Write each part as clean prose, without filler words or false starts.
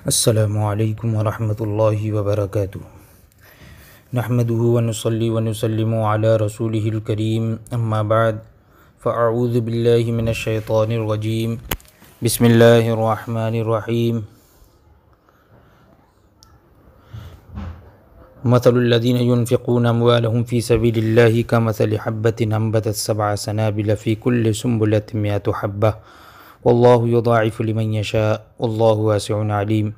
अस्सलामुअलैकुम वरहमतुल्लाहि वबरकातुहू। नहमदुहु व नुसल्ली व नुसल्लिमु अला रसूलिहिल करीम, अम्मा बाद, फ़अऊज़ु बिल्लाहि मिनश शैतानिर रजीम, बिस्मिल्लाहिर रहमानिर रहीम। मसलुल लज़ीना युनफ़िक़ूना अम्वालहुम फ़ी सबीलिल्लाहि कमसलि हब्बतिन अंबतत सबअ सनाबिल फ़ी कुल्लि सुंबुलतिन मिअतु हब्बह वल्लाहु युज़ाइफ़ु लिमन यशा वल्लाहु वासिउन अलीम।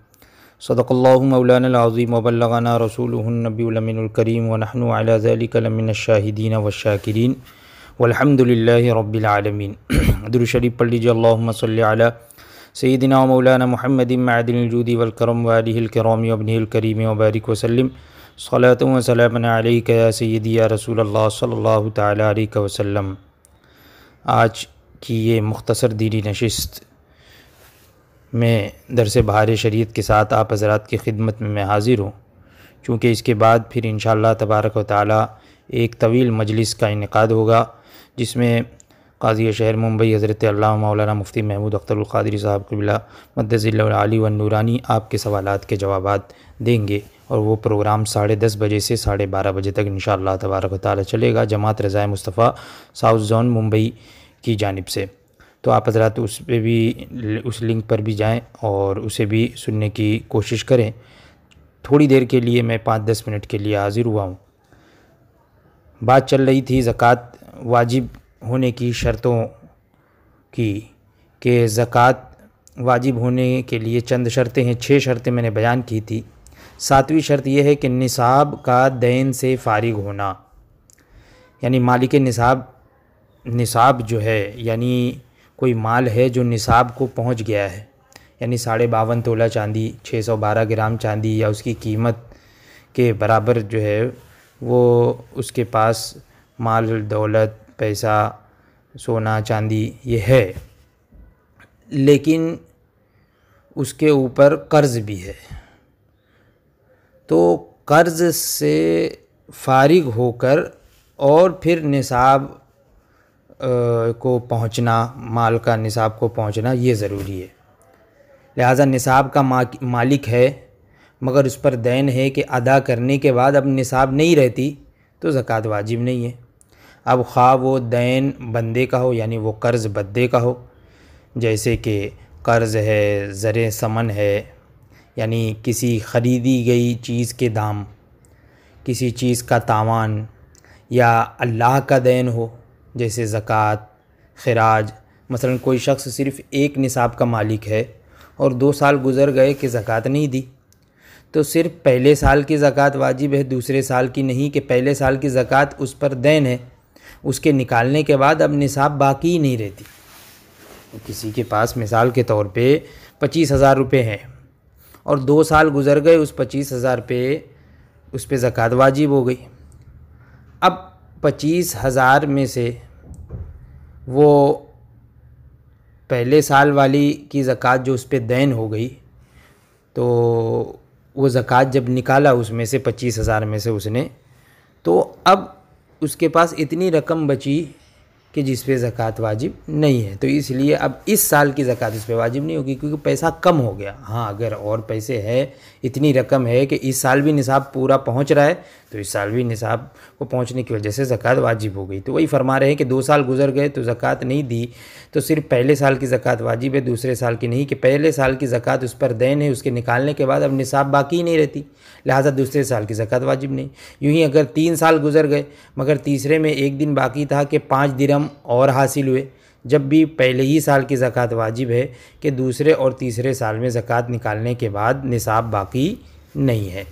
सदक़ल्लाहु मौलानल अज़ीम व बल्लगना रसूलुहुन नबियुल अमीनुल करीम व नहनु अला ज़ालिका लमिनश शाहिदीन वश्शाकिरीन वल्हम्दुलिल्लाहि रब्बिल आलमीन। दुरूद शरीफ पढ़ लीजिए। अल्लाहुम्मा सल्लि अला सय्यिदिना व मौलाना मुहम्मदिन मअदिनिल जूदी वल करम व आलिहिल किरामी व इब्निहिल करीम व बारिक व सल्लिम सलातन व सलामन अलैका या सय्यिदी या रसूलल्लाह सल्लल्लाहु तआला अलैहि वसल्लम। आज की ये मुख्तसर दीनी नशिस्त में दरस बहार शरीयत के साथ आप हज़रात की खिदमत में मैं हाज़िर हूँ, चूँकि इसके बाद फिर इंशाअल्लाह तबारक व तआला एक तवील मजलिस का इनेकाद होगा, जिसमें काज़ी शहर मुंबई हज़रत अल्लामा मौलाना मुफ्ती महमूद अख्तरुल क़ादरी साहब क़िबला मद्दज़िल्लहुल आली व नूरानी आपके सवालात के जवाबात देंगे, और वो प्रोग्राम 10:30 बजे से 12:30 बजे तक इंशाअल्लाह तबारक व तआला चलेगा, जमात रज़ाए मुस्तफ़ा साउथ जोन मुंबई की जानिब से। तो आप हज़रात उस पे भी, उस लिंक पर भी जाएं और उसे भी सुनने की कोशिश करें। थोड़ी देर के लिए मैं 5-10 मिनट के लिए हाज़िर हुआ हूँ। बात चल रही थी ज़कात वाजिब होने की शर्तों की, कि ज़कात वाजिब होने के लिए चंद शर्तें हैं। 6 शर्तें मैंने बयान की थी। 7वीं शर्त यह है कि निसाब का दैन से फारिग होना, यानी मालिक निसाब जो है, यानी कोई माल है जो निसाब को पहुंच गया है, यानी 52.5 तोला चांदी, 612 ग्राम चांदी या उसकी कीमत के बराबर जो है वो उसके पास माल दौलत पैसा सोना चांदी ये है, लेकिन उसके ऊपर कर्ज़ भी है। तो कर्ज़ से फारिग होकर और फिर निसाब को पहुंचना, माल का निसाब को पहुंचना ये ज़रूरी है। लिहाजा निसाब का मालिक है मगर उस पर दैन है कि अदा करने के बाद अब निसाब नहीं रहती तो ज़कात वाजिब नहीं है। अब ख़्वाह वो दैन बंदे का हो, यानी वो कर्ज़ बंदे का हो, जैसे कि कर्ज़ है, ज़र समन है, यानी किसी ख़रीदी गई चीज़ के दाम, किसी चीज़ का तावान, या अल्लाह का दैन हो जैसे ज़कात खिराज। मसलन कोई शख्स सिर्फ़ एक निसाब का मालिक है और 2 साल गुज़र गए कि ज़कात नहीं दी, तो सिर्फ़ पहले साल की ज़कात वाजिब है, दूसरे साल की नहीं, कि पहले साल की ज़कात उस पर दैन है, उसके निकालने के बाद अब निसाब बाकी ही नहीं रहती। तो किसी के पास मिसाल के तौर पे 25,000 रुपये हैं और 2 साल गुज़र गए, उस 25,000 पे उस पर ज़कात वाजिब हो गई। अब 25,000 में से वो पहले साल वाली की ज़कात जो उस पर दैन हो गई, तो वो ज़कात जब निकाला उसमें से 25,000 में से उसने, तो अब उसके पास इतनी रकम बची कि जिस पे ज़कात वाजिब नहीं है, तो इसलिए अब इस साल की ज़कात इस पे वाजिब नहीं होगी, क्योंकि पैसा कम हो गया। हाँ, अगर और पैसे है, इतनी रकम है कि इस साल भी निसाब पूरा पहुंच रहा है, तो इस साल भी निसाब को पहुंचने की वजह से ज़कात वाजिब हो गई। तो वही फरमा रहे हैं कि 2 साल गुजर गए तो ज़कात नहीं दी, तो सिर्फ पहले साल की ज़कात वाजिब है, दूसरे साल की नहीं, कि पहले साल की ज़कात उस पर दैन है, उसके निकालने के बाद अब निसाब बाकी ही नहीं रहती, लिहाजा दूसरे साल की ज़कात वाजिब नहीं। यूँ ही अगर 3 साल गुजर गए मगर तीसरे में एक दिन बाकी था कि 5 दिरहम और हासिल हुए, जब भी पहले ही साल की ज़कात वाजिब है कि दूसरे और तीसरे साल में ज़कात निकालने के बाद निसाब बाकी नहीं है।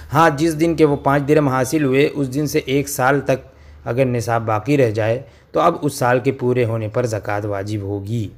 हाँ, जिस दिन के वो 5 दिरहम हासिल हुए उस दिन से 1 साल तक अगर निसाब बाकी रह जाए तो अब उस साल के पूरे होने पर ज़कात वाजिब होगी।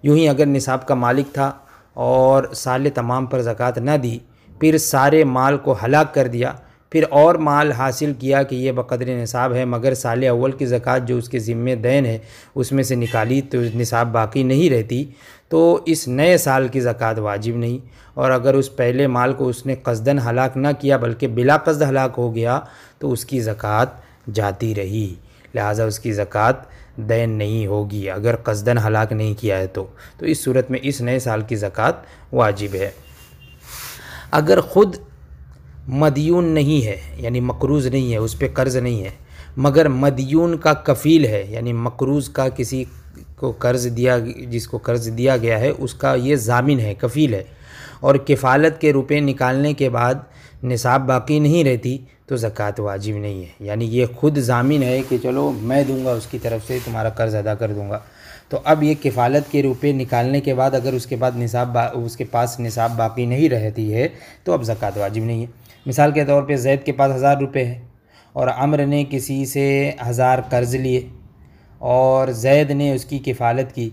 यूँ ही अगर निसाब का मालिक था और साल तमाम पर ज़कात न दी, फिर सारे माल को हलाक कर दिया, फिर और माल हासिल किया कि ये बक़द्र निसाब है, मगर साल अव्वल की ज़कात जो उसके ज़िम्मे दैन है उसमें से निकाली तो निसाब बाकी नहीं रहती, तो इस नए साल की ज़कात वाजिब नहीं। और अगर उस पहले माल को उसने क़स्दन हलाक ना किया बल्कि बिला क़स्द हलाक हो गया तो उसकी ज़कात जाती रही, लिहाजा उसकी ज़कात दैन नहीं होगी अगर क़स्दन हलाक नहीं किया है तो इस सूरत में इस नए साल की ज़कात वाजिब है। अगर ख़ुद मदयून नहीं है यानी मकरूज़ नहीं है, उस पर कर्ज़ नहीं है, मगर मदयून का कफ़ील है यानी मकरूज़ का किसी को कर्ज़ दिया, जिसको कर्ज़ दिया गया है उसका ये ज़ामिन है, कफ़ील है, और किफ़ालत के रुपए निकालने के बाद निसाब बाकी नहीं रहती तो ज़कात वाजिब नहीं है। यानी ये ख़ुद ज़ामिन है कि चलो मैं दूंगा, उसकी तरफ से तुम्हारा कर्ज़ अदा कर दूंगा। तो अब ये किफ़ालत के रुपए निकालने के बाद अगर उसके बाद उसके पास निसाब बाकी नहीं रहती है तो अब ज़कात वाजिब नहीं है। मिसाल के तौर पे ज़ैद के पास 1000 रुपये है और अम्र ने किसी से 1000 कर्ज़ लिए और ज़ैद ने उसकी किफ़ालत की,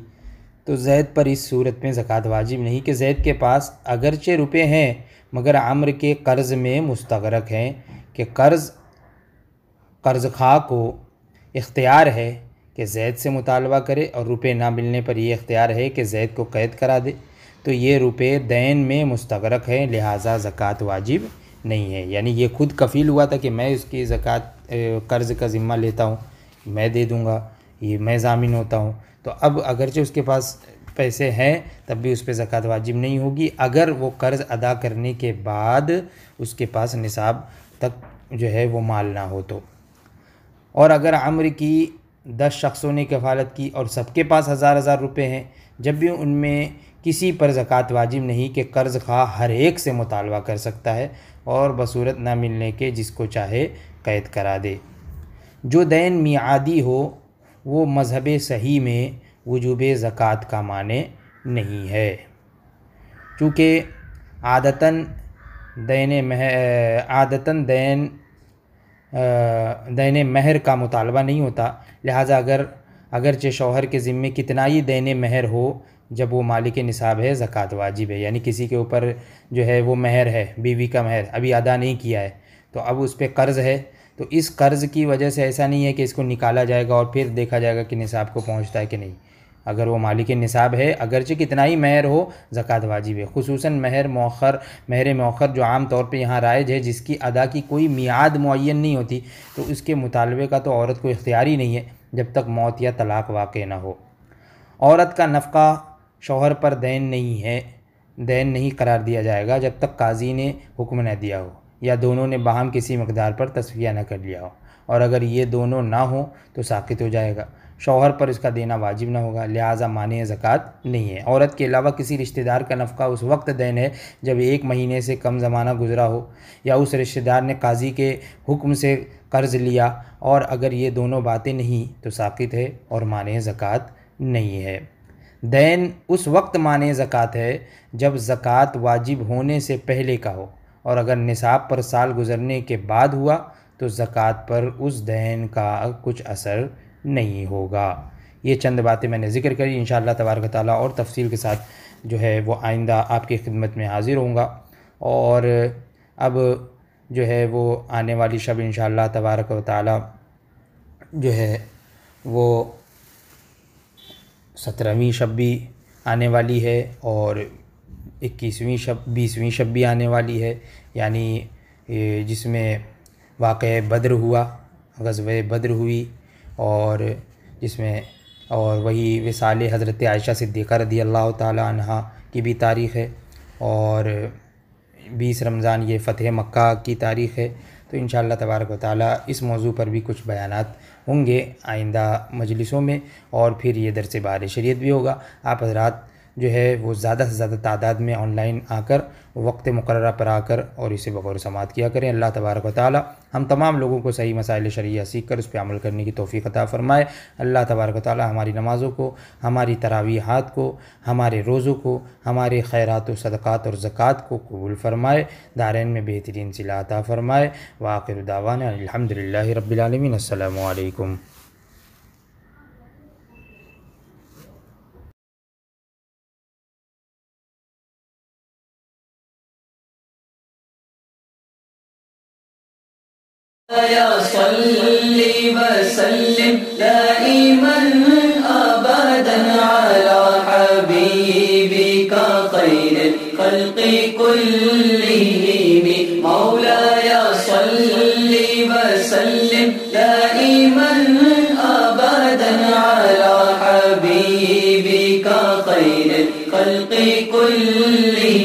तो ज़ैद पर इस सूरत में ज़कात वाजिब नहीं कि ज़ैद के पास अगरचे रुपए हैं मगर अम्र के कर्ज़ में मुस्तग़रक़ हैं कि कर्ज़ खा को इख्तियार है कि ज़ैद से मुतालबा करे और रुपए ना मिलने पर यह इख्तियार है कि ज़ैद को क़ैद करा दे, तो ये रुपए दैन में मुस्तग़रक़ है, लिहाजा ज़कात वाजिब नहीं है। यानी ये खुद कफ़ील हुआ था कि मैं उसकी ज़कात कर्ज़ का ज़िम्मा लेता हूँ, मैं दे दूँगा, ये मैं ज़ामिन होता हूँ। तो अब अगरचे उसके पास पैसे हैं तब भी उस पर ज़कात वाजिब नहीं होगी अगर वो कर्ज़ अदा करने के बाद उसके पास निसाब तक जो है वो माल ना हो तो। और अगर अम्र की 10 शख्सों ने कफ़ालत की और सबके पास 1000 रुपये हैं, जब भी उनमें किसी पर ज़कात वाजिब नहीं कि कर्ज़ खा हर एक से मुतालबा कर सकता है और बसूरत ना मिलने के जिसको चाहे क़ैद करा दे। जो दैन मियादी हो वो मज़हब सही में वजूब ज़कात का माने नहीं है, चूँकि आदतन दैन महर का मुतालबा नहीं होता, लिहाजा अगरचे शौहर के ज़िम्मे कितना ही दैन महर हो, जब वो मालिक निसाब है ज़कात वाजिब है। यानी किसी के ऊपर जो है वो महर है, बीवी का महर अभी अदा नहीं किया है तो अब उस पर कर्ज़ है, तो इस कर्ज़ की वजह से ऐसा नहीं है कि इसको निकाला जाएगा और फिर देखा जाएगा कि निसाब को पहुंचता है कि नहीं। अगर वो मालिक निसाब है अगरचे कितना ही महर हो ज़कात वाजिब है। खुसूसन महर मौखर जो आम तौर पे यहाँ राइज है, जिसकी अदा की कोई मियाद मुअय्यन नहीं होती, तो उसके मुतालबे का तो औरत को इख्तियार ही नहीं है जब तक मौत या तलाक़ वाक़ ना हो। औरत का नफ़क़ा शौहर पर दैन नहीं करार दिया जाएगा जब तक काजी ने हुक्म न दिया हो या दोनों ने बाहम किसी मकदार पर तस्फिया न कर लिया हो, और अगर ये दोनों ना हो तो साक़ित हो जाएगा। शौहर पर इसका देना वाजिब ना होगा, लिहाजा माने ज़कात नहीं है। औरत के अलावा किसी रिश्तेदार का नफ़क़ा उस वक्त दैन है जब 1 महीने से कम ज़माना गुज़रा हो या उस रिश्तेदार ने काजी के हुक्म से कर्ज़ लिया, और अगर ये दोनों बातें नहीं तो साक़ित है और माने ज़कात नहीं है। दैन उस वक्त माने ज़कात है जब ज़कात वाजिब होने से पहले का हो, और अगर निसाब पर साल गुज़रने के बाद हुआ तो ज़कात पर उस दैन का कुछ असर नहीं होगा। ये चंद बातें मैंने ज़िक्र करी, इंशाअल्लाह तबारक ताला और तफसील के साथ जो है वो आइंदा आपकी खिदमत में हाज़िर होऊंगा। और अब जो है वो आने वाली शब इंशाअल्लाह तबारक व ताला जो है वो 17वीं शब भी आने वाली है और 21वीं शब 20वीं शब भी आने वाली है, यानी जिसमें वाक़े बद्र हुआ, ग़ज़वे बद्र हुई, और जिसमें और वही विसाल हज़रत आयशा सिद्दीक़ा रदी अल्लाह ताला अन्हा की भी तारीख़ है, और 20 रमज़ान ये फ़तह मक्का की तारीख़ है। तो इंशाअल्लाह तबारक व ताला इस मौजू पर भी कुछ बयानात होंगे आइंदा मजलिसों में, और फिर ये दरस बार शरीयत भी होगा। आप हज़रात जो है वो ज़्यादा से ज़्यादा तादाद में ऑनलाइन आकर वक्त मुकर्रर पर आकर और इसे बगौर समात किया करें। अल्लाह तबारक व तआला हम तमाम लोगों को सही मसाइल शरिया सीख कर उस पर अमल करने की तौफ़ीक़ अता फ़रमाए। अल्लाह तबारक व तआला हमारी नमाज़ों को, हमारी तरावीहात को, हमारे रोज़ों को, हमारे खैरात व सदक़ात और ज़कात को कबूल फ़रमाए, दारैन में बेहतरीन सिला अता फ़रमाए। व आखिर दावाना अल्हम्दुलिल्लाहि रब्बिल आलमीन। अस्सलामु अलैकुम। या सल्ली व सल्लिम दाइमन अबदन अला हबीबिका खैरिल खल्क़ि कुल्लिहिम। मौलाया सल्ली व सल्लिम दाइमन अबदन अला हबीबिका खैरिल खल्क़ि कुल्लिहिम।